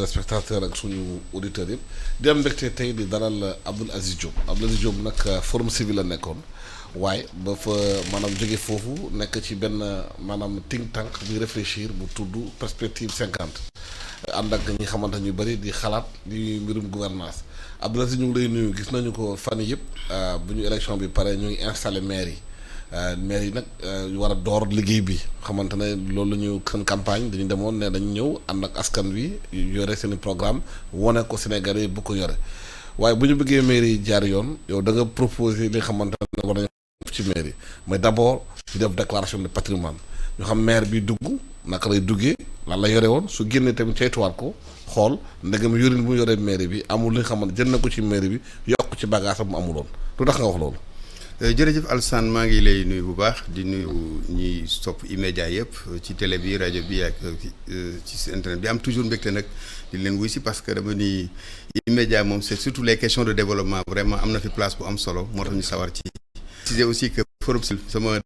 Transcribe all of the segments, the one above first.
téléspectateurs ak suñu auditeurs yëpp di am mbégte tey di dalal Abdoul Aziz Diop Abdoul Aziz Diop nag forum civil la nekkoon waaye ba fa maanaam jóge foofu nekk ci benn maanaam think tank buy réfléchir bu tudd perspective 50 ànd ak ñi xamante ñu bëri di xalaat di mbirum gouvernance Abdoul Aziz ñu ngi lay nuyu gis nañu ko fan yëpp bu ñu élection bi pare ñu ngi installé maire yi nag war a door liggéey bi xamante ne loolu la ñu seen campagne dañu demoon ne dañu ñëw ànd ak askan wi yore seen i programme wane ko Sénégalais bu ko yore waaye bu ñu bëggee maire yi jaar yoon yow da nga proposé li nga xamante ne war nañu ci maire yi mais d' abord di def déclaration de patrimoine ñu xam maire bi dugg naka lay duggee lan la yore woon su génnee tamit ceytuwaat ko xool ndegam yorin bu mu yoree maire bi amul li nga xamante jël na ko ci maire bi yokk ci bagage bu amuloon lu tax nga wax loolu. jërëjëf Alassane maa ngi lay nuyu bu baax di nuyu ñiy topp E-Media yëpp ci télé bi rajo bi ak ci internet bi am toujours mbégte nag di leen wuy si parce que dama ni E-Media moom c'est surtout les questions de développement vraiment am na fi place bu am solo moo tax ñu sawar ci. préciser aussi que forum dama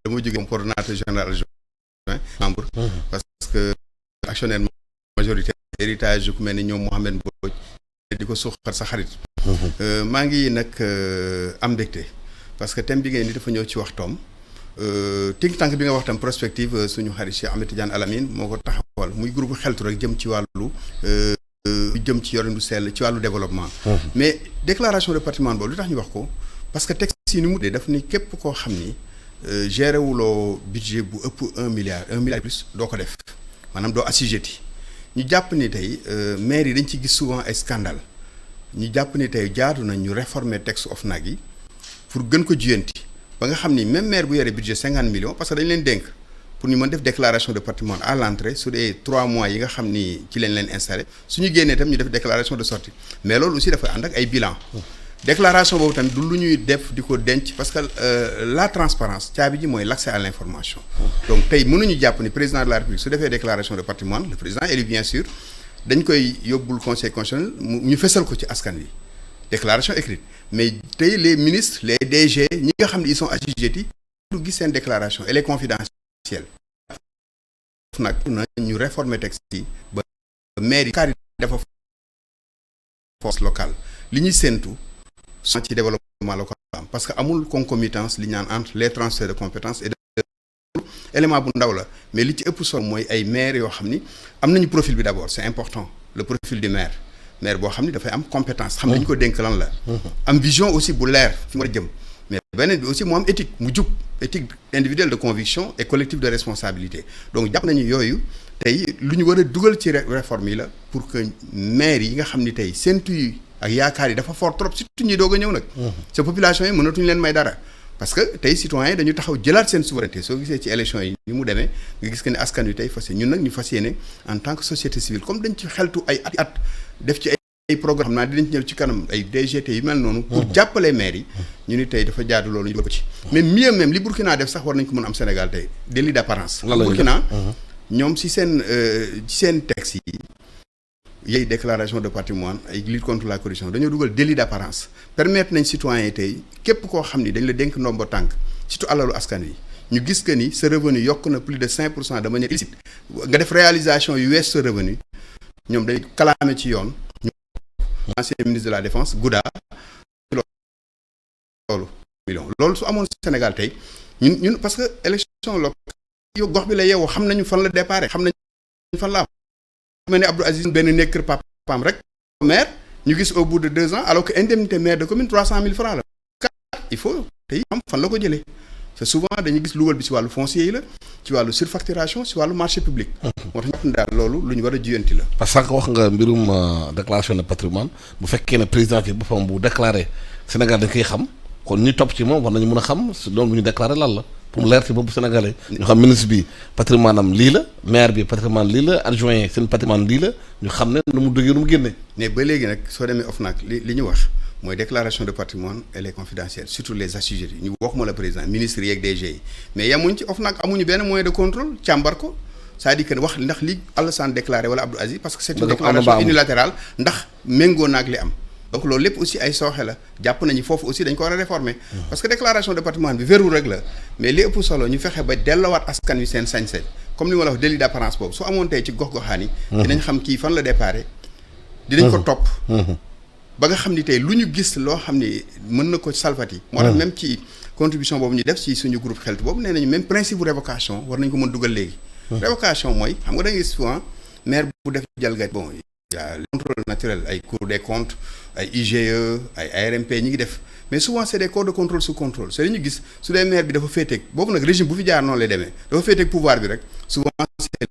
jóge comme coordonnateur général adjoint membre parce que actionnaire majoritaire héritage yu ku mel ni ñoom Mohamed Mbodj di ko suuxat sa xarit maa ngi nag am mbégte parce que thème bi ngeen di dafa ñëw ci waxtoom think tank bi nga wax tam prospective suñu xarit Cheikh Ahmed Tidiane Alamine moo ko taxawal muy groupe xeltu rek jëm ci wàllu jëm ci yorin bu sell ci wàllu développement mais déclaration de patrimoine boobu lu tax ñu wax ko parce que texte yi ni mu dee daf ni képp koo xam ni géré wuloo budget bu ëpp 1 milliard plus doo ko def maanaam doo assujetti ñu jàpp ni tey maire yi dañ ci gis souvent ay scandale ñu jàpp ni tey jaadu nañ ñu réformer texte OFNAC yi pour gën ko juyanti ba nga xam ni même maire bu yore budget 50 millions parce que dañ leen dénk pour ñu mën def déclaration de patrimoine à l'entrée su dee 3 mois yi nga xam ni ci leen installé suñu génnee tam ñu def déclaration de sortie mais loolu aussi dafa ànd ak ay bilan déclaration boobu tamit du lu ñuy def di ko denc parce que la transparence caabi ji mooy l'accès à l'information donc tey mënuñu jàpp ni président de la République su defee déclaration de patrimoine le président élu bien sûr dañ koy yóbbul conseil constitutionnel ñu fesal ko ci askan wi déclaration écrite mais tey les ministres les DG ñi nga xam ne ils sont assujettis du gis seen déclaration elle est confidentielle nag na ñu réformer texte yi ba maire yi kaari dafa force locale li ñuy séentu ci développement local parce que amul concomitance li ñu naan entre les transferts de compétences et de élément bu ndaw la mais li ci ëpp solo mooy ay maire yoo xam ni am nañu profil bi d'abord c'est important le profil du maire boo xam ni dafay am compétence xam nañu ko dénk lan la am vision aussi bu leer fi mu war a jëm mais beneen bi aussi mu am éthique mu jub éthique individuelle de conviction et collective de responsabilité donc jàpp nañu yooyu tey lu ñu war a dugal ci réforme yi la pour que maire yi nga xam ni tey séentu yi ak yaakaar yi dafa fort trop surtout ñi doog a ñëw nag sa population yi mënatuñu leen may dara parce que tey citoyens yi dañu taxaw jëlaat seen souveraineté soo gisee ci élection yi ni mu demee nga gis que ne askan wi tey fas yéene ñun nag ñu fas yéene en tant que société civile comme dañ ci xeltu ay at def ci ay programme xam naa dinañ ci ñëw ci kanam ay DGT yu mel noonu pour jàppale maire yi ñu ni tey dafa jaadu loolu ñu dugal ko ci mais mieux même li Burkina def sax war nañ ko mën am Sénégal tey délit d'apparence Burkina ñoom ci seen texte yi yey déclaration de patrimoine ay lutte contre la corruption dañoo dugal délit d'apparence permettre nañ citoyens yi tey képp koo xam ni dañ la dénk ndombo tànk surtout alalu askan wi ñu gis que ni sa revenu yokk na plus de 5% de manière illicite nga def réalisation yu wees sa revenu ñoom dañ kalaame ci yoon ñu ancien ministre de la défense Gouda loolu su amoon Sénégal tey ñun parce que élection locale yow gox bi la yeewoo xam nañu fan la déparé xam nañu fan la mel ni Abdou Aziz benn nekk kër papaam rek maire ñu gis au bout de 2 ans alors que indemnité maire de commune 300 000 francs la il faut tey am fan la ko jëlee c'est souvent dañuy gis lugal bi ci wàllu foncier yi la ci wàllu surfacturation ci wàllu marché public moo tax ñëpp daal loolu lu ñu war a juyanti la parce que wax nga mbirum déclaration de patrimoine bu fekkee ne président ci boppam bu déclaré Sénégal dañ koy xam kon ñi topp ci moom war nañu mën a xam si loolu bu ñu déclaré lan la pour mu leer ci boobu sénégalais ñu xam ministre bi patrimoine am lii la maire bi patrimoine lii la adjoint seen patrimoine lii la ñu xam ne nu mu duggee nu mu génne mais ba léegi nag soo demee OFNAC li ñu wax mooy déclaration de patrimoine elle est confidentielle surtout les assujettis ñu waxuma la président ministre yeeg DG yi mais yamuñ ci OFNAC amuñu benn moyen de contrôle càmbar ko c'est-à-dire que wax ndax li Alassane déclaré wala Abdou Aziz parce que c'est une déclaration unilatérale ndax méngoo naag li am donc loolu lépp aussi ay sooxe la jàpp nañu foofu aussi dañ ko war a réformer parce que déclaration de patrimoine bi verrou rek la mais li ëpp solo ñu fexe ba dellowaat askan wi seen sañ-sañ comme li ma la wax délit d'apparence boobu su amoon tey ci gox-goxaan yi. dinañ xam kii fan la déparé. dinañ ko topp. ba nga xam ni tey lu ñu gis loo xam ni mën na ko salfati. moo tax même ci contribution boobu ñu def ci suñu groupe xeltu boobu nee nañu même principe bu révocation war nañ ko mën dugal léegi. révocation mooy xam nga da ngay gis souvent maire bu def jalgati bon y a le contrôle naturel ay Cour des comptes ay IGE ay ARMP ñi ngi def mais souvent c'est des corps de contrôle sous contrôle c'est dañu gis su dee maire bi dafa féeteeg boobu nag régime bu fi jaar noonu lay demee dafa féeteeg pouvoir bi rek souvent c'est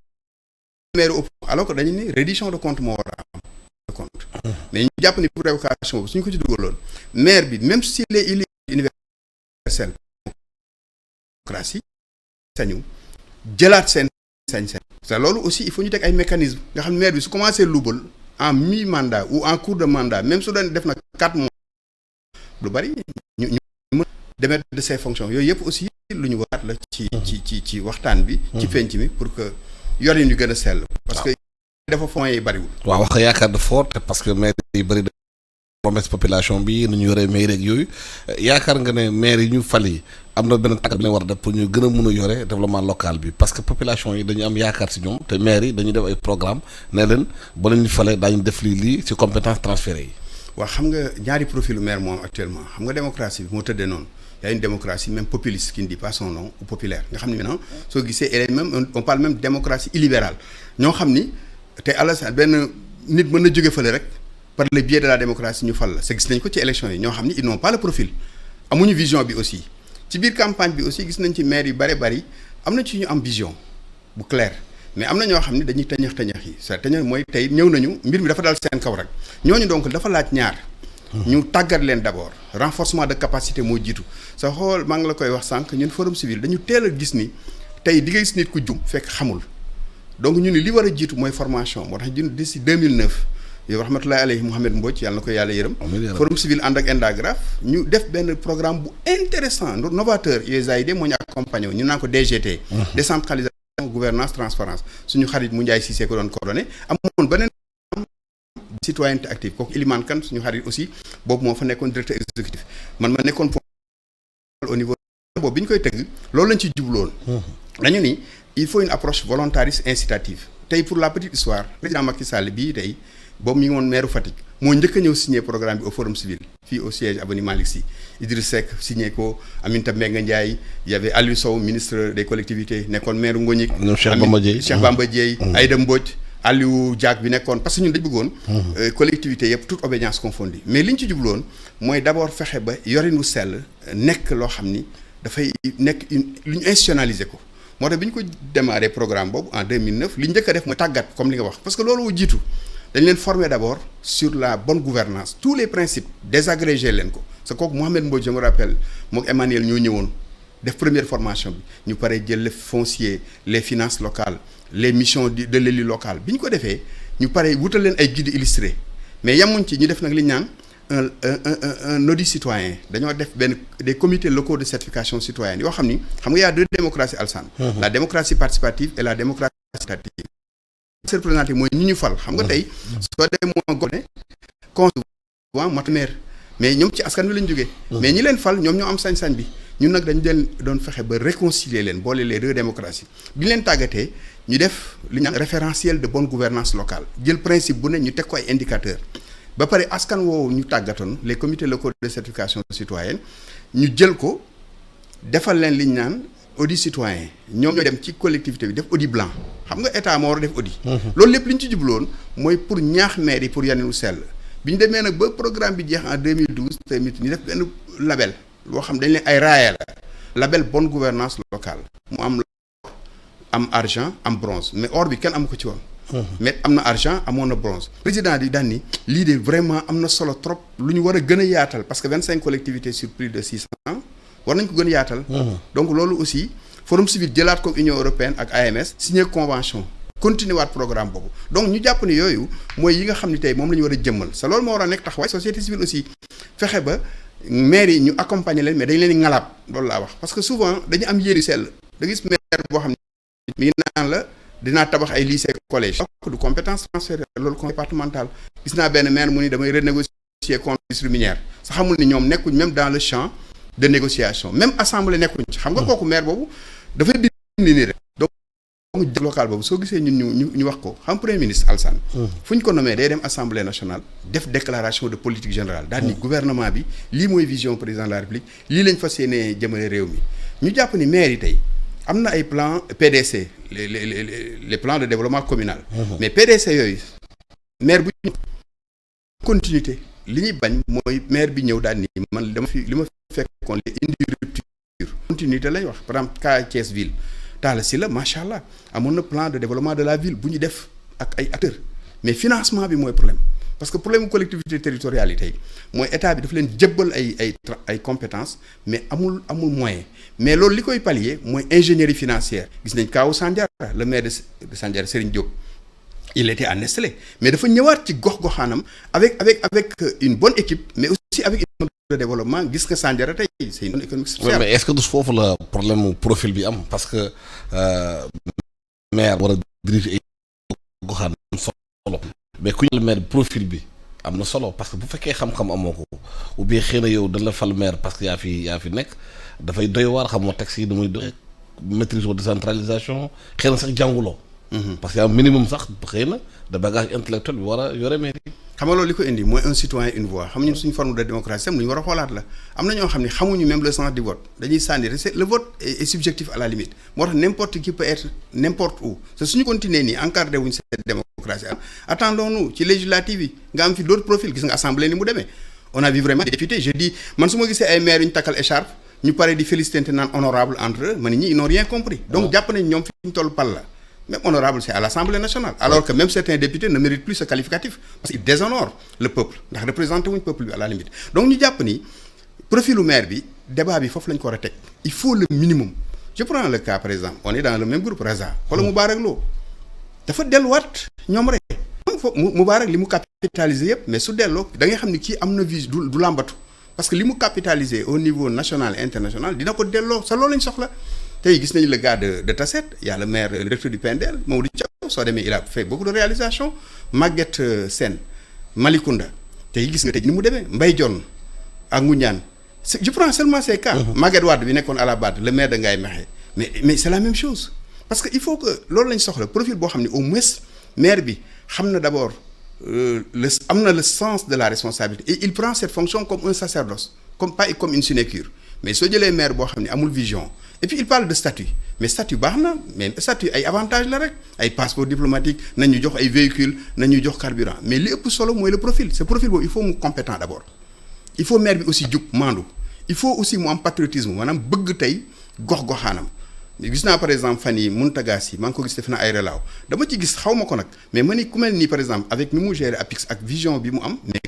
maire au alors que dañu ni reddition de compte moo war a am de compte mais ñu jàpp ni pour révocation boobu suñu ko ci dugaloon maire bi même s'il est universel démocratie sañu jëlaat seen sañ-sañ te loolu aussi il faut ñu teg ay mécanismes nga xam ne maire bi su commencé luubal en mi-mandat ou en cours de mandat même su doon def na 4 mois lu bari ñu mën démettre de ses fonctions yooyu yëpp aussi lu ñu waat la ci waxtaan bi ci penc mi pour que yorin yu gën a sell parce que dafa fonds yi bariwul waaw wax yaakaar de fort parce que maire yi bëri promesse population bi nu ñu yoree maire ak yooyu yaakaar nga ne maire yi ñu fal yi am na benn tàggat bi leen war a def pour ñu gën a mën a yore développement local bi parce que population yi dañu am yaakaar si ñoom te maire yi dañuy def ay programme ne leen ba leen ñu fale daañu def lii ci compétence transférées yi waaw xam nga ñaari profilu maire moom actuellement xam nga démocratie bi moo tëddee noonu y a une démocratie même populiste qui ne dit pas son nom ou populaire nga xam ne maintenant soo gisee elle est même on parle même démocratie illibérale ñoo xam ni te Alassane benn nit mën na jóge fële rek par le biais de la démocratie ñu fal la c'est gis nañ ko ci élection yi ñoo xam ni ils n'ont pas le profil amuñu vision bi aussi ci biir campagne bi aussi gis nañ ci maire yu bari am na ci ñu am vision bu claire mais am na ñoo xam ne dañuy tëñëx yi sa tëñëx mooy tey ñëw nañu mbir mi dafa dal seen kaw rek ñooñu donc dafa laaj ñaar ñu tàggat leen d'abord renforcement de capacité moo jiitu sa xool maa ngi la koy wax sànq ñun forum civil dañu teel a gis ni tey di nga gis nit ku jum fekk xamul donc ñu ni li war a jiitu mooy formation moo tax ñun d'ici 2009 yow rahmatullahi alayhi Mouhamed Mbodj yàlla na ko yàlla yërëm forum civil ànd ak Indagraf ñu def benn programme bu intéressant novateur USAID moo ñu accompagné ñu naan ko DGT décentralisation gouvernance transparence suñu xarit mu Ndiaye Cissé ko doon coordonné amoon beneen citoyenneté active kooku Ilimane Kane suñu xarit aussi boobu moo fa nekkoon directeur exécutif man ma nekkoon au niveau boobu bi ñu koy tëgg loolu lañ ci jubloon dañu ni il faut une approche volontariste incitative tey pour la petite histoire président Macky Sall bii tey boobu mi ngi woon maire Fatick moo njëkk a ñëw signé programme bi au forum civil fii au siège avenue Malick Sy Idriss Seck signé ko Aminata Mbengue Ndiaye y avait Aliou Sow ministre des collectivités nekkoon maire Ngognick Cheikh Bamba Dièye Aïda Mbodj Aliou Diak bi nekkoon parce que ñun dañ bëggoon collectivité yëpp toute obédience confondue mais li ñu ci jubloon mooy d'abord fexe ba yorinu sell nekk loo xam ni dafay nekk lu ñu institutionnaliser ko moo tax bi ñu ko démarré programme boobu en 2009 li njëkk a def mooy tàggat comme li nga wax parce que loolu jiitu dañ leen former d'abord sur la bonne gouvernance tous les principes désagrégé leen ko c'est kooku Mouhamed Mbodj je me rappelle mook Emmanuel ñoo ñëwoon def première formation bi ñu pare jël le foncier les finances locales les missions de l'élu local bi ñu ko defee ñu pare wutal leen ay guides illustrés mais yamuñ ci ñu def nag li ñu naan un audit citoyen dañoo def benn des comités locaux de certification citoyenne yoo xam ni xam nga y a deux démocraties Alassane la démocratie participative et la démocratie représentative représentative mooy ñi ñu fal xam nga tey soo dee moo gone consouvent matmaire mais ñoom ci askan wi lañ jógee mais ñi leen fal ñoom ñoo am sañ-sañ bi ñun nag dañu leen doon fexe ba réconcilier leen boole les deux démocraties bi ñu leen tàggatee ñu def li ñu naan référentiel de bonne gouvernance locale jël principe bu ne ñu teg ko ay indicateurs ba pare askan woowu ñu tàggatoon les comités locaux de certification citoyenne ñu jël ko defal leen li ñu naan audit citoyen ñoom ñoo dem ci collectivité bi def audit blanc xam nga état moo war a def audit loolu lépp li ñu ci jubloon mooy pour ñaax maire yi pour yanenu sell bi ñu demee nag ba programme bi jeex en 2012 tamit ñu def benn label loo xam dañ leen ay raaya la label bonne gouvernance locale mu am argent am bronze mais or bi kenn amu ko ci woon mais am na argent amoon na bronze président di daan ni lii de vraiment am na solo trop lu ñu war a gën a yaatal parce que 25 collectivités sur plus de 600 war nañ ko gën a yaatal donc loolu aussi forum civil jëlaat ko Union européenne ak AMS signé convention continuer waat programme boobu donc ñu jàpp ni yooyu mooy yi nga xam ne tey moom la ñu war a jëmmal sa loolu moo war a nekk taxawaay société civile aussi fexe ba maire yi ñu accompagner leen mais dañ leen di ngalaab loolu laa wax parce que souvent dañu am yéeri sell da gis maire boo xam ne mi ngi naan la dinaa tabax ay lycée collège du compétence transférée loolu départemental gis naa benn maire mu ni damay renégocier contrat d'industrie minière sa xamul ni ñoom nekkuñ même dans le champ de négociation même assemblée nekkuñ ci xam nga kooku maire boobu dafay bind nii rek local boobu soo gisee ñun ñu wax ko xam premier ministre Alassane fu ñu ko nommé day dem assemblée nationale def déclaration de politique générale daal ni gouvernement bi lii mooy vision président de la république lii lañ fas yéenee jëmale réew mi ñu jàpp ni maire yi tey am na ay plans PDC les plans de développement communal mais PDC yooyu maire bu continuité li ñuy bañ mooy maire bi ñëw daal ni man li ma fekkoon li indi rupture continuité lañ wax par exemple cas Thiès ville Talla Sylla macha allah amoon na plan de développement de la ville bu ñu def ak ay acteurs mais financement bi mooy problème parce que problème collectivité territoriale yi tey mooy état bi dafa leen jëbbal ay compétences mais amul moyen mais loolu li koy pallier mooy ingénierie financière gis nañ kaawu Sandiara le maire de Sandiara Serigne Diop il était à Nestlé mais dafa ñëwaat ci gox-goxaanam avec une bonne équipe mais aussi avec une de développement gis nga Sandiara tey c'est une économie sociale. mais est-ce que du foofu la problème profil bi am parce que maire war a diriger ay goxaan am solo mais ku ñu la maire profil bi am na solo parce que bu fekkee xam-xam amoo ko ou bien xëy na yow dañ la fal maire parce que yaa fi nekk dafay doy waar xamoo texte yi damay doy maîtrise ou décentralisation xëy na sax jànguloo. parce que y a un minimum sax xëy na de bagage intellectuel bi war a yore mairie. xam nga loolu li ko indi mooy un citoyen une voix xam ñun suñu forme de démocratie tam lu ñu war a xoolaat la am na ñoo xam ne xamuñu même le sens du vote dañuy sànni le vote est subjectif à la limite moo tax n'importe qui peut être n'importe où te suñu continuer nii encadré wuñ cette démocratie attendons-nous ci législative yi nga am fi d'autres profils gis nga assemblée ni mu demee on a vu vraiment des députés je dis man su ma gisee ay maires yu ñu takkal écharpe ñu pare di féliciter naan honorable entre eux man ñi ils n'ont rien compris donc jàpp nañ ñoom fi ñu toll pal la même honorable c'est à l'Assemblée nationale alors que même certains députés ne méritent plus ce qualificatif parce qu'ils déshonorent le peuple ndax représenté wuñ peuple bi à la limite donc ñu jàpp ni profilu maire bi débat bi foofu lañ ko war a teg il faut le minimum je prends le cas par exemple on est dans le même groupe Raza wala Moubarak Lo dafa delluwaat ñoom rek Moubarak li mu capitaliser yëpp mais su delloo da ngay xam ni kii am na vis du làmbatu parce que li mu capitaliser au niveau national et international dina ko delloo sa loolu lañ soxla tey gis nañu le gars de Tassette y a le maire le directeur du PNDL Mamadou Thiaw soo demee il a fait beaucoup de réalisations Maguette Sène Malicounda tey gis nga tey ni mu demee Mbaye Dione ak Ngoundiane je prends seulement ces cas Maguette Wade bi nekkoon à la base le maire de Ngaye Mekhe mais c'est la même chose parce que il faut que loolu lañ soxla profil boo xam ne au moins maire bi xam na d'abord am na le sens de la responsabilité et il prend cette fonction comme un sacerdoce comme une sinécure mais soo jëlee maire boo xam ne amul vision et puis il parle de statut mais statut baax na mais statut ay avantages la rek ay passeport diplomatique nañu jox ay véhicules nañu jox carburant mais li ëpp solo mooy le profil ce profil boobu il faut mu compétent d'abord il faut maire bi aussi jub maandu il faut aussi mu am patriotisme maanaam bëgg tey gox-goxaanam gis naa par exemple fan yi Mountaga Sy maa ngi ko gis def na ay relaaw dama ci gis xaw ma ko nag mais ma ni ku mel nii par exemple avec ni mu gérer APIX ak vision bi mu am mais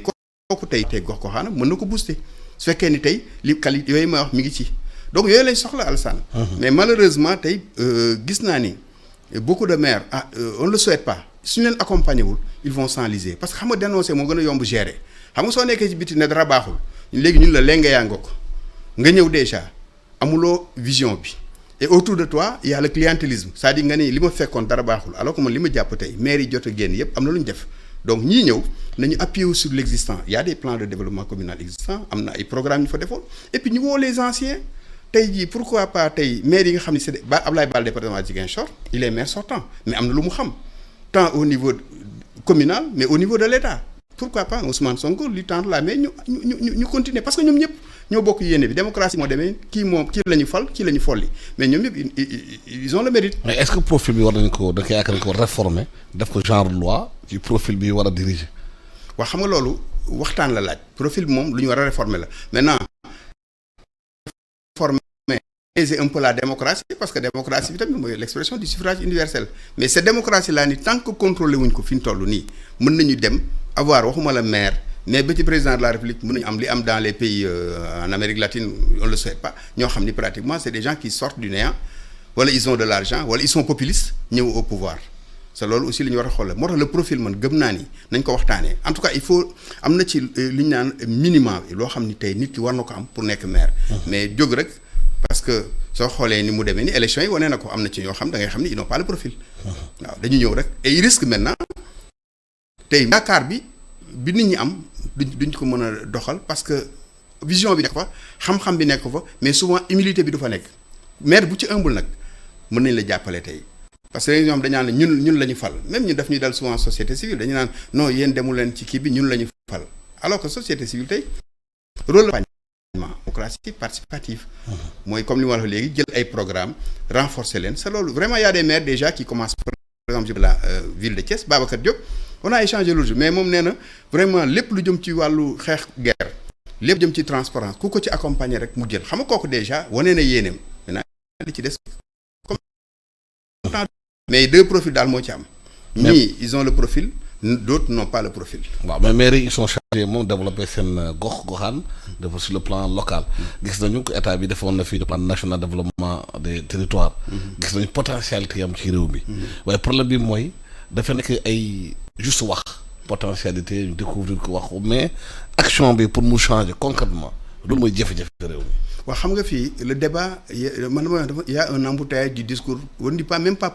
kooku tey gox-goxaanam mën na ko booster su fekkee ni tey li qualité yooyu ma wax mi ngi ci donc yooyu lañ soxla Alassane mais malheureusement tey gis naa ni beaucoup de maires on ne le souhaite pas suñu leen accompagner wul ils vont s'enliser parce que xam nga dénoncer moo gën a yomb gérer xam nga soo nekkee ci biti ne dara baaxul léegi ñun la léegi yaa ngoo ko nga ñëw déjà amuloo vision bi et autour de toi il y a le clientélisme c'est-à-dire nga ni li ma fekkoon dara baaxul alors que man li ma jàpp tey maires yi jot a génn yëpp am na lu ñu def donc ñii ñëw nañu appuyer sur l'existant il y a des plans de développement communal existants am na ay programmes ñu fa defoon et puis ñu woo les anciens tey jii pourquoi pas tey maire yi nga xam ne c'est Ablaye Bal département de Ziguinchor il est maire sortant mais am na lu mu xam tant au niveau communal mais au niveau de l'État pourquoi pas Ousmane Sonko lui tendre la main ñu continuer parce que ñoom ñëpp ñoo bokk yéene bi démocratie moo demee kii la ñu fal kii la ñu folli mais ñoom ñëpp ils ont le mérite. mais est-ce que profil bi war nañu ko da nga koy yaakaar ko réformer def ko genre loi ci profil bi war a diriger. waaw xam nga loolu waxtaan la laaj profil bi moom lu ñu war a réformer la maintenant réformer c'est un peu la démocratie parce que démocratie bi tamit mooy l'expression du suffrage universel mais cette démocratie là ni tant que contrôlé wuñ ko fi ñu toll nii mën nañu dem avoir waxuma la maire mais ba ci président de la République mën nañu am li am dans les pays en Amérique latine on le souhaite pas ñoo xam ni pratiquement c'est des gens qui sortent du néant wala ils ont de l'argent wala ils sont populistes ñëw au pouvoir c'est loolu aussi li ñu war a xool moo tax le profil man gëm naa ni nañ ko waxtaanee en tout cas il faut am na ci li ñu naan minimum loo xam ni tey nit ki war na ko am pour nekk maire mais jóg rek parce que soo xoolee ni mu demee ni élection yi wane na ko am na ci ñoo xam da ngay xam ni ils n'ont pas le profil waaw dañu ñëw rek et ils risquent maintenant tey yaakaar bi nit ñi am duñ ko mën a doxal parce que vision bi nekk fa xam-xam bi nekk fa mais souvent humilité bi du fa nekk maire bu ci ëmbul nag mën nañ la jàppale tey parce que ñoom dañu naan ñun la ñu fal même ñun daf ñuy dal souvent société civile dañu naan non yéen demu leen ci kii bi ñun la ñu fal alors que société civile tey rôle la démocratie participative mooy comme li ma la wax léegi jël ay programme renforcer leen c'est loolu vraiment y a des maires déjà qui commencent par exemple la ville de Thiès Babacar Diop on a échangé l'autre jour mais moom nee na vraiment lépp lu jëm ci wàllu xeex guerre lépp jëm ci transparence ku ko ci accompagner rek mu jël xam nga kooku déjà wane na yéeneem maintenant li ci des mais deux profils daal moo ci am. ñii ils ont le profil d'autres n'ont pas le profil. waaw mais maires yi ils sont chargés moom développer seen goxaan dafa sur le plan local. gis nañu ko état bi defoon na fii le plan national développement des territoires. gis nañu potentialité yam ci réew mi. waaye problème bi mooy dafa nekk ay juste wax potentialité ñu découvrir ko wax mais action bi pour mu changer concrètement loolu mooy jafe-jafe réew mi. waaw xam nga fii le débat man ma dafa y a un embouteillage du discours on ne dit pas même pas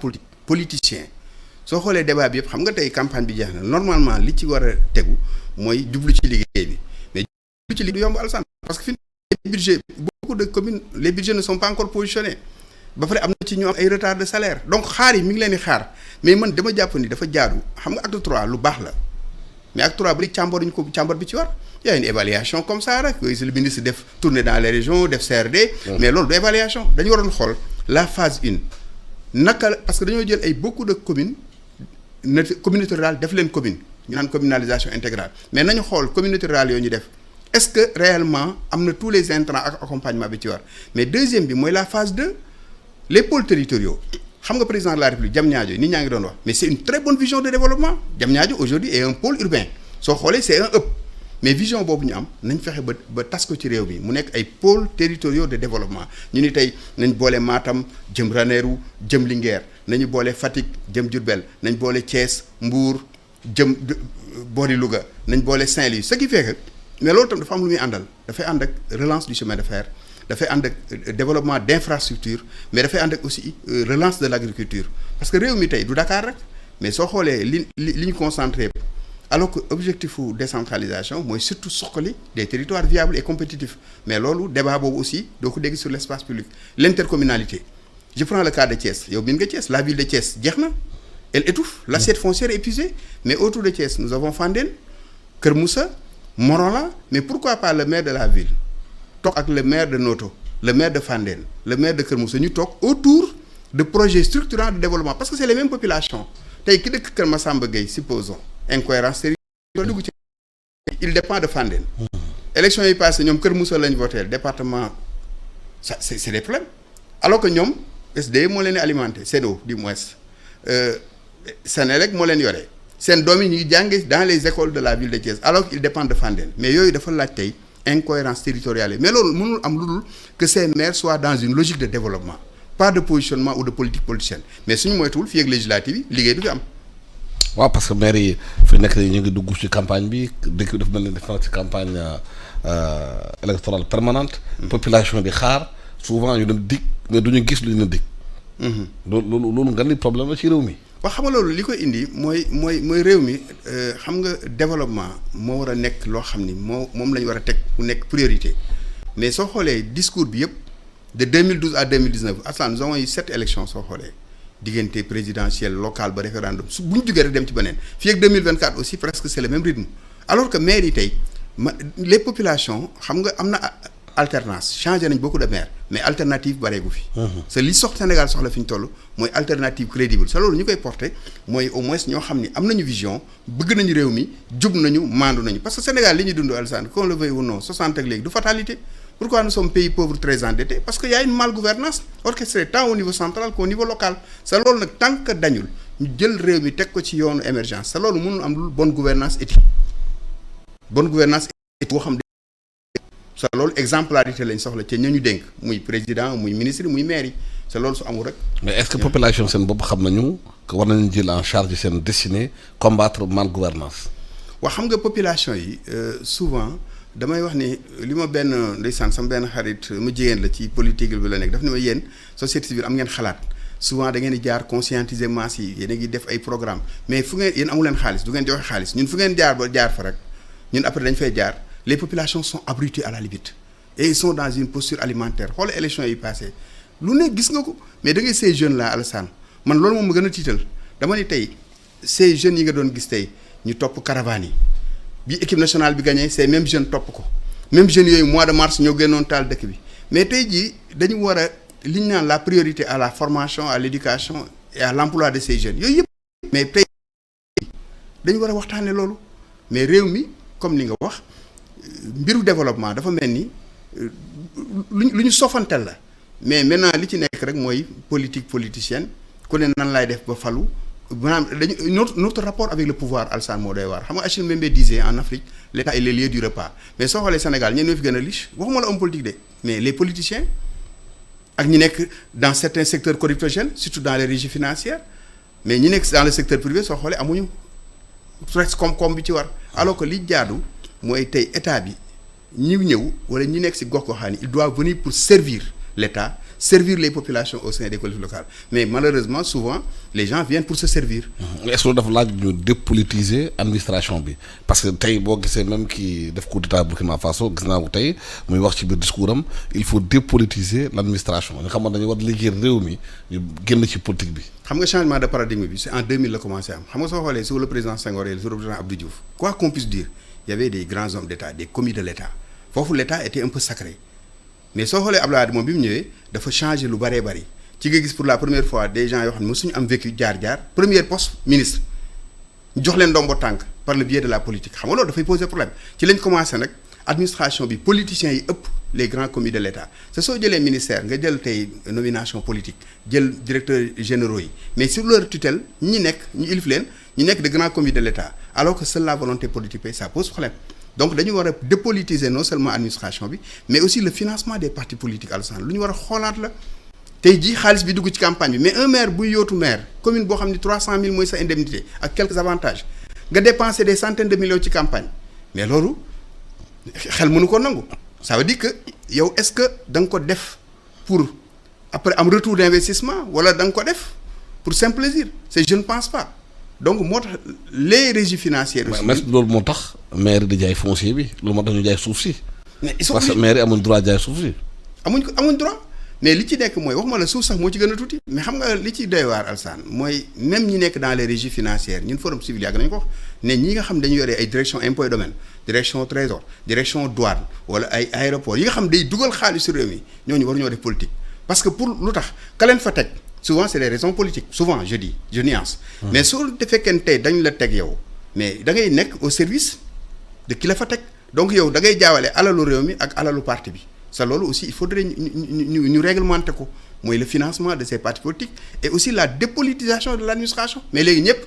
politicien soo xoolee débat bi yëpp xam nga tey campagne bi jeex na normalement li ci war a tegu mooy jublu ci liggéey bi mais jublu ci liggéey du yomb Alassane parce que fi les budgets beaucoup de communes les budgets ne sont pas encore positionnés ba pare am na ci ñu am ay retard de salaire donc xaar yi mi ngi leen di xaar mais man dama jàpp ni dafa jaadu xam nga acte 3 lu baax la mais acte 3 bi càmbar ko càmbar bi ci war y a une évaluation comme ça rek le ministre def tourner dans les régions def CRD mais loolu du évaluation dañu waroon xool la phase 1 naka parce que dañoo jël ay beaucoup de communes communauté rurale def leen commune ñu naan communalisation intégrale mais nañu xool communauté rurale yooyu ñu def est-ce que réellement am na tous les intrants ak accompagnement bi ci war mais deuxième bi mooy la phase 2 les pôles territoriaux xam nga président de la République Diamniadio nit ñaa ngi doon wax mais c'est une très bonne vision de développement Diamniadio aujourd'hui est un pôle urbain soo xoolee c'est un hub mais vision boobu ñu am nañ fexe ba tas ko ci réew mi mu nekk ay pôles territoriaux de développement ñu ni tey nañ boole Matam jëm Ranérou jëm Linguère nañu boole Fatick jëm Diourbel nañ boole Thiès Mbour jëm boori Louga nañ boole Saint-Louis ce qui fait que mais loolu tam dafa am lu muy àndal dafay ànd ak relance du chemin de fer dafay ànd ak développement d'infrastructure mais dafay ànd ak aussi relance de l'agriculture parce que réew mi tey du Dakar rek mais soo xoolee li ñu concentré alors que objectifu décentralisation mooy surtout suqali des territoires viables et compétitifs mais loolu débat boobu aussi doo ko dégg sur l'espace public l'intercommunalité je prends le cas de Thiès yow min nga Thiès la ville de Thiès jeex na elle étouffe l'assiette foncière est épuisée mais autour de Thiès nous avons Fandène Kër Moussa Morolan mais pourquoi pas le maire de la ville toog ak le maire de Noto le maire de Fandène le maire de Kër Moussa ñu toog autour de projets structurants de développement parce que c'est les mêmes populations tey ki dëkk Kër Massamba Gueye supposons incohérence territoriale dugg ci il dépend de Fandène élection yi passé ñoom Kër Moussa lañ voté département ça c'est des problèmes alors que ñoom SDE moo leen di alimenté CEDO du moins Senelec moo leen yore seen doom yi ñu ngi jànge dans les écoles de la ville de Thiès alors qu'ils dépendent de Fandène mais yooyu dafa laaj tey incohérence territoriale yi mais loolu mënul am lu dul que ces maires soient dans une logique de développement pas de positionnement ou de politique politicienne mais suñu moytuwul fii ak législative yi liggéey du fi am. waaw parce que maire yi fi nekk ñu ngi dugg ci campagne bi dëkk bi dafa mel ni def na ci campagne électorale permanente. population di xaar souvent ñu doon dig mais du ñu gis lu ñu dig. loolu nga ni problème la ci réew mi. waaw xam nga loolu li ko indi mooy réew mi xam nga développement moo war a nekk loo xam ni moom la ñu war a teg mu nekk priorité mais soo xoolee discours bi yëpp de 2012 à 2019 Assane nous avons eu 7 élections soo xoolee diggante présidentielle locale ba référendum su bu ñu jugee rek dem ci beneen fii ak 2024 aussi presque c'est le même rythme alors que maires yi tey les populations xam nga am na alternance changé nañ beaucoup de maires mais alternative bareegu fi. c'est li Sénégal soxla fi ñu toll mooy alternative crédible sa loolu ñu koy porter mooy au moins ñoo xam ni am nañu vision bëgg nañu réew mi jub nañu maandu nañu parce que Sénégal li ñu dund Alassane qu'on le veuille ou non 60 ak léegi du fatalité pourquoi nous sommes pays pauvres très endettés parce que y a une malgouvernance orchestrée tant au niveau central qu'au niveau local sa loolu nag tant que dañul ñu jël réew mi teg ko ci yoonu émergence sa loolu mënul am lu bonne gouvernance éthique bonne gouvernance éthique boo xam sa loolu exemplarité lañ soxla ca ña ñu dénk muy président muy ministre muy maire yi sa loolu su amul rek. mais est-ce que population seen bopp xam nañu que war nañu jël en charge seen destinée combattre mal gouvernance waa xam nga population yi souvent damay wax ni li ma benn ndeysaan sama benn xarit ma jigéen la ci politique bi la nekk daf ne ma yéen société civile am ngeen xalaat souvent da ngeen di jaar conscientiser masse yi yéen a ngi def ay programme mais fu ngeen yéen amu leen xaalis du ngeen joxe xaalis ñun fu ngeen jaar ba jaar fa rek ñun après dañ fay jaar les populations sont abruties à la limite et ils sont dans une posture alimentaire xoolal élection yi passé lu ne gis nga ko mais da ngay ces jeunes là Alassane man loolu moom ma gën a tiital dama ni tey ces jeunes yi nga doon gis tey ñu topp caravane yi bi équipe nationale bi gagné ces mêmes jeunes topp ko même jeunes yooyu mois de mars ñoo génnoon taal dëkk bi mais tey jii dañu war a li ñu naan la priorité à la formation à l'éducation et à l'emploi de ces jeunes yooyu yëpp mais tey dañu war a waxtaane loolu mais réew mi comme ni nga wax mbiru développement dafa mel ni lu ñu sofantel la mais maintenant li ci nekk rek mooy politique politicienne ku ne nan laay def ba falu maanaam dañu notre rapport avec le pouvoir Alassane moo doy waar xam nga Achille Mbembe disait en Afrique l'État est le lieu du repas mais soo xoolee Sénégal ñeen ñoo fi gën a riche waxuma la homme politique de mais les politiciens ak ñi nekk dans certains secteurs corruptogènes surtout dans les régies financières mais ñi nekk dans le secteur privé soo xoolee amuñu presque koom-koom bi ci war alors que li jaadu mooy tey état bi ñi ñëw wala ñi nekk si gox-goxaan yi il doit venir pour servir l'État servir les populations au sein des collectivités locales mais malheureusement souvent les gens viennent pour se servir. mais est-ce que dafa laaj ñu dépolitiser administration bi parce que tey boo gisee même kii def coup d'état Burkina Faso gis naa ko tey muy wax ci biir discours am il faut dépolitiser l'administration ñu xamoon dañu war liggéey réew mi ñu génn ci politique bi. xam nga changement de paradigme bi c'est en 2000 la commencé am xam nga soo xoolee sous le président Senghor et sous le président Abdou Diouf quoi qu'on puisse dire il y avait des grands hommes d'État des commis de l'État foofu l'État était un peu sacré. mais soo xoolee Abdoulaye Wade moom bi mu ñëwee dafa changé lu bëree bëri ci nga gis pour la première fois des gens yoo xam ne mosuñu am vécu jaar-jaar premier poste ministre jox leen ndombo tànk par le biais de la politique xam nga loolu dafay poser problème ci lañ commencé nag administration bi politiciens yi ëpp les grands commis de l'État te soo jëlee ministère nga jël tey nomination politique jël directeurs généraux yi mais sur leur tutelle ñi nekk ñu ilif leen ñi nekk de grands commis de l'État alors que seule la volonté politique ça pose problème. donc dañu war a dépolitiser non seulement administration bi mais aussi le financement des partis politiques Alassane lu ñu war a xoolaat la tey jii xaalis bi dugg ci campagne bi mais un maire buy yootu maire commune boo xam ne 300 000 mooy sa indemnité ak quelques avantages nga dépenser des centaines de millions ci campagne mais loolu xel mënu ko nangu ça veut dire que yow est-ce que da nga ko def pour après am retour d'investissement wala da nga ko def pour simple plaisir je ne pense pas. donc moo tax les régies financières aussi. mais loolu moo tax maire di jaay foncier bi loolu moo tax ñu jaay suuf si. mais ils sont parce que maire yi amuñ droit jaay suuf si. amuñ droit mais li ci nekk mooy waxuma la suuf sax moo ci gën a tuuti. mais xam nga li ci doy waar Alassane mooy même ñi nekk dans les régies financières ñun forum civil yàgg nañu ko wax ne ñi nga xam dañu yore ay direction impôt et domaine direction trésor direction douane wala ay aéroport yi nga xam day dugal xaalisu réew mi ñooñu waruñoo def politique parce que pour lu tax ka leen fa teg. souvent c'est des raisons politiques souvent je nuance mais soo te fekkee tey dañ la teg yow mais da ngay nekk au service de ki la fa teg donc yow da ngay jaawale alalu réew mi ak alalu parti bi ça loolu aussi il faudrait ñu réglementer ko mooy le financement de ces partis politiques et aussi la dépolitisation de l'administration mais léegi ñëpp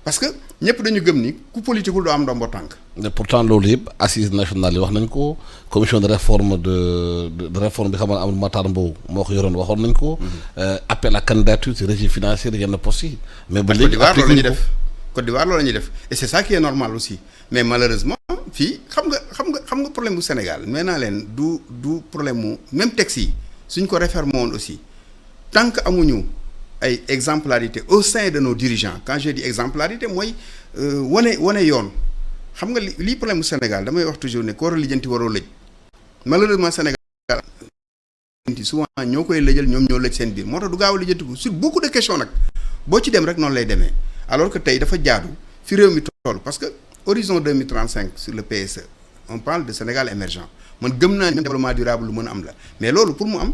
parce que ñëpp dañu gëm ni ku politiqueul doo am ndombo tànk. mais pourtant loolu yëpp assises nationales yi wax nañ ko commission de réforme de réforme bi xam nga Amadou Matar Mbow moo ko yoroon waxoon nañ ko. appel à candidature ci régie financière yenn postes yi. mais ba léegi Côte d'Ivoire loolu la ñuy def et c'est ça qui est normal aussi mais malheureusement fii xam nga problème bu Sénégal nee naa leen du problème mu même texte yi suñ ko réformer woon aussi tant que amuñu. ay exemplarité au sein de nos dirigeants quand je dis exemplarité mooy wane yoon xam nga lii problème mu Sénégal damay wax toujours ne ko war a lijjanti waroo lëj malheureusement Sénégal souvent ñoo koy lëjal ñoom ñoo lëj seen biir moo tax du gaaw a lijjanti ko sur beaucoup de questions nag boo ci dem rek noonu lay demee alors que tey dafa jaadu fi réew mi toll parce que horizon 2035 sur le PSE on parle de Sénégal émergent man gëm naa ne développement durable lu mën a am la mais loolu pour mu am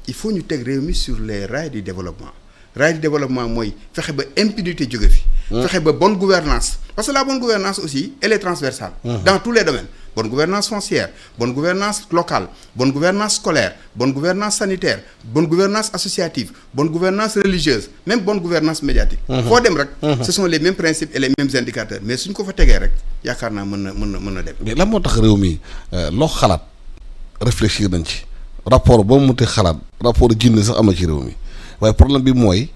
il faut ñu teg réew mi sur les rails du développement rail du développement mooy fexe ba impunité jóge fi. fexe ba bonne gouvernance parce que la bonne gouvernance aussi elle est transversale. dans tous les domaines bonne gouvernance foncière bonne gouvernance locale bonne gouvernance scolaire bonne gouvernance sanitaire bonne gouvernance associative bonne gouvernance religieuse même bonne gouvernance médiatique. foo dem rek. ce sont les mêmes principes et les mêmes indicateurs mais suñ ko fa tegee rek yaakaar naa mën na dem. mais lan moo tax réew mi loo xalaat réfléchir nañ ci rapport boo mu mënti xalaat rapport jinne sax am na ci réew mi. waaye problème bi mooy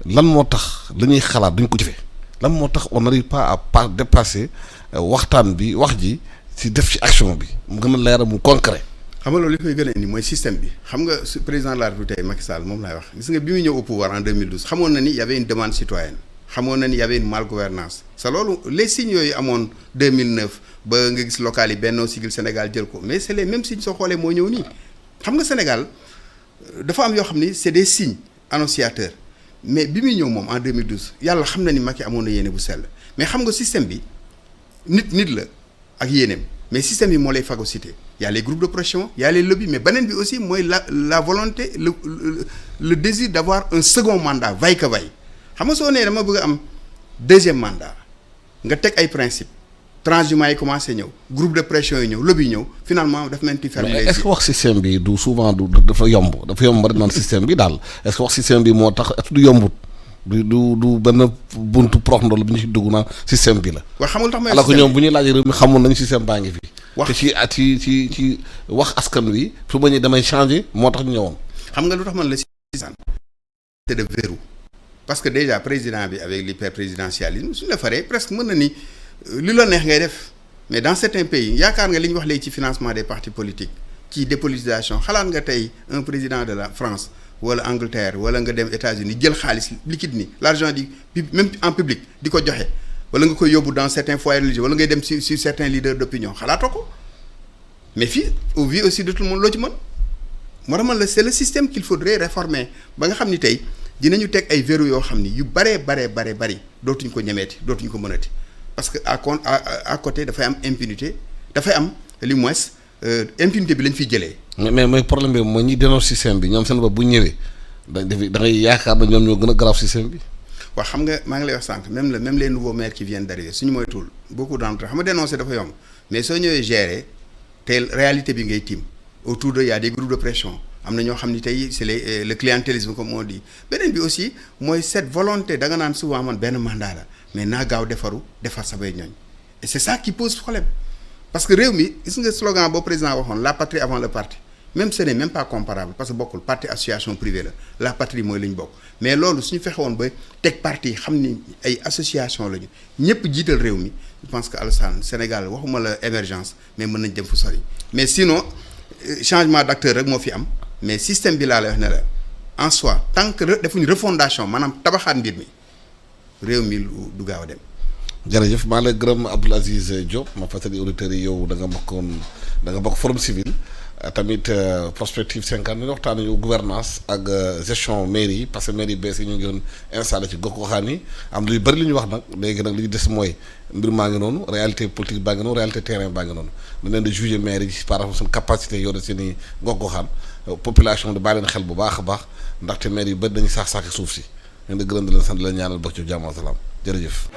lan moo tax li ñuy xalaat duñ ko jëfee lan moo tax on n'arrive pas à dépasser waxtaan bi wax ji ci def ci action bi mu gën a leer mu concret. xam nga loolu li koy gën a indi mooy système bi xam nga président de la République tey Macky Sall moom laay wax gis nga bi muy ñëw au pouvoir en 2012 xamoon na ni y avait une demande citoyenne xamoon na ni y avait une malgouvernance sa loolu les signes yooyu amoon 2009 ba nga gis local yi Benno Siggil Sénégal jël ko mais c'est les mêmes signes soo xoolee moo ñëw nii xam nga Sénégal dafa am yoo xam ni c'est des signes annonciateurs mais bi muy ñëw moom en 2012 yàlla xam na ni Macky amoon na yéene bu sell mais xam nga système bi nit la ak yéeneem mais système bi moo lay phagocyté y a les groupes de pression y a les lobbies mais beneen bi aussi mooy la volonté le désir d'avoir un second mandat vaille que vaille xam nga soo nee dama bëgg a am deuxième mandat nga teg ay principes transhumants yi commencé ñëw groupe de pression yi ñëw lobby yi ñëw finalement daf mel ni ferme mais est-ce que wax système bi du souvent du dafa yomb ba naan système bi daal est-ce que wax système bi moo tax est-ce que du yombut du benn buntu prox ndool bi ñu ci dugg naan système bi la. waaw xamul tax may alors que ñoom bu ñuy laaj réew mi xamoon nañu système baa ngi fi. wax te ci wax askan wi su ma ñëwee damay changer moo tax ñu ñëwoon. xam nga lu tax man la système c'est de verrou parce que déjà président bi avec l'hyperprésidentialisme suñu la faree presque mën na ni li la neex ngay def mais dans certains pays yaakaar nga li ñu wax léegi ci financement des partis politiques ci dépolitisation xalaat nga tey un président de la France wala Angleterre wala nga dem États-Unis jël xaalis liquide ni l'argent di même en public di ko joxe wala nga koy yóbbu dans certains foyers religieux wala ngay dem sur certains leaders d'opinion xalaatoo ko mais fii au vu aussi de tout le monde loo ci mën moo tax man la c'est le système qu'il faudrait réformer ba nga xam ni tey dinañu teg ay verrous yoo xam ni yu bari dootuñ ko ñemeeti dootuñ ko mënati parce que à côté dafay am impunité dafay am li moins impunité bi lañ fiy jëlee. mais problème bi mooy ñi dénonce système bi ñoom seen bopp bu ñu ñëwee da ngay yaakaar na ñoom ñoo gën a grave système bi. waaw xam nga maa ngi lay wax sànq même les nouveaux maires qui viennent d'arriver suñu moytuwul beaucoup d'entre eux xam nga dénoncer dafa yomb mais soo ñëwee gérer tey réalité bi ngay tiim autour de y a des groupes de pression am na ñoo xam ni tey c'est le clientélisme comme on dit beneen bi aussi mooy cette volonté da nga naan souvent man benn mandat la mais naa gaaw defar samay ñooñ et c'est ça qui pose problème parce que réew mi gis nga slogan boo président waxoon la patrie avant le parti même ce n'est même pas comparable parce que bokkul parti association privée la patrie mooy li ñu bokk mais loolu suñu fexe woon ba teg parti xam ni ay association lañu ñëpp jiital réew mi je pense que Alassane Sénégal waxuma la émergence mais mën nañ dem fu sori mais sinon changement d'acteur rek moo fi am mais système bi laa lay wax ne la en soi tant que defuñu refondation maanaam tabaxaat mbir mi réew mi du gaaw a dem. jërëjëf maa ngi lay gërëm Abdoul Aziz Diop ma fàttali auditeurs yi yow da nga bokk Forum Civil tamit prospective 50 ñu waxtaan yu gouvernance ak gestion mairie yi parce que mairie yi bees yi ñu ngi doon installé ci gox-goxaan yi am luy bëri li ñu wax nag léegi nag li ñu des mooy mbir maa ngi noonu réalité politique baa ngi noonu réalité terrain baa ngi noonu dañ leen di juger maire yi par rapport seen capacité yore seen i gox-goxaan population di bàyyi leen xel bu baax a baax ndaxte maire yu bëri dañuy saax-saaki suuf si leen di gërëm di leen sant di leen ñaanal bokk ci jàmm ak salaam jërëjëf